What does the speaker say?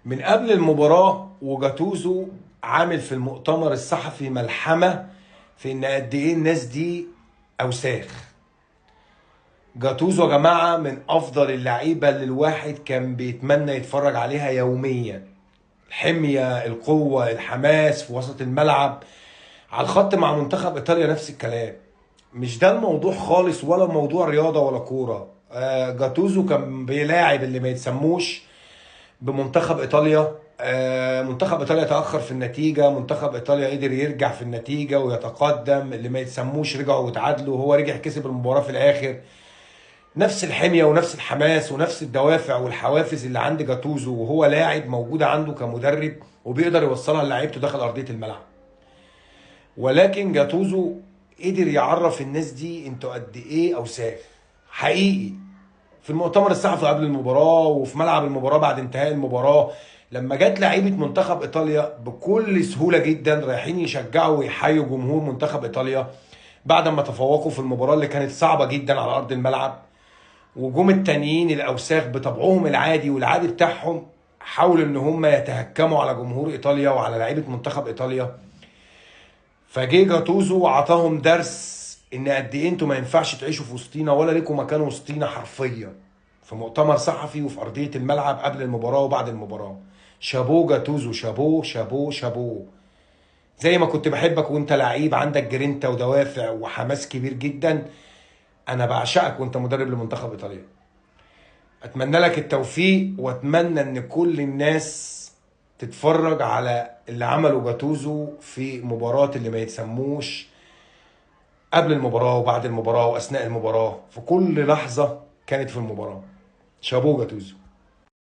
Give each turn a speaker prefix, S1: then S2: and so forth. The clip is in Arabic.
S1: من قبل المباراة وجاتوزو عامل في المؤتمر الصحفي ملحمة في ان قد ايه الناس دي اوساخ. جاتوزو يا جماعة من افضل اللعيبة اللي الواحد كان بيتمنى يتفرج عليها يوميا. الحمية، القوة، الحماس في وسط الملعب. على الخط مع منتخب ايطاليا نفس الكلام. مش ده الموضوع خالص، ولا موضوع رياضة ولا كورة. جاتوزو كان بيلاعب اللي ما يتسموش بمنتخب ايطاليا. منتخب ايطاليا تاخر في النتيجه، منتخب ايطاليا قدر يرجع في النتيجه ويتقدم، اللي ما يتسموش رجعوا وتعادلوا، هو رجع كسب المباراه في الاخر. نفس الحميه ونفس الحماس ونفس الدوافع والحوافز اللي عند جاتوزو وهو لاعب موجوده عنده كمدرب، وبيقدر يوصلها لعيبته داخل ارضيه الملعب. ولكن جاتوزو قدر يعرف الناس دي انتوا قد ايه اوساخ حقيقي. في المؤتمر الصحفي قبل المباراة وفي ملعب المباراة بعد انتهاء المباراة، لما جت لعيبة منتخب ايطاليا بكل سهولة جدا رايحين يشجعوا ويحيوا جمهور منتخب ايطاليا بعد ما تفوقوا في المباراة اللي كانت صعبة جدا على ارض الملعب. وجم التانيين الاوساخ بطبعهم العادي والعادي بتاعهم حاولوا ان هم يتهكموا على جمهور ايطاليا وعلى لعيبة منتخب ايطاليا. فجه جاتوزو وعطاهم درس ان قد ايه انتوا ما ينفعش تعيشوا في وسطينا ولا ليكم مكان وسطينا حرفيا. في مؤتمر صحفي وفي ارضيه الملعب قبل المباراه وبعد المباراه. شابو جاتوزو، شابو شابو شابو. زي ما كنت بحبك وانت لعيب عندك جرينتا ودوافع وحماس كبير جدا، انا بعشقك وانت مدرب لمنتخب ايطاليا. اتمنى لك التوفيق، واتمنى ان كل الناس تتفرج على اللي عمله جاتوزو في مباراة اللي ما يتسموش قبل المباراة وبعد المباراة وأثناء المباراة، في كل لحظة كانت في المباراة. شابوه جاتوزو.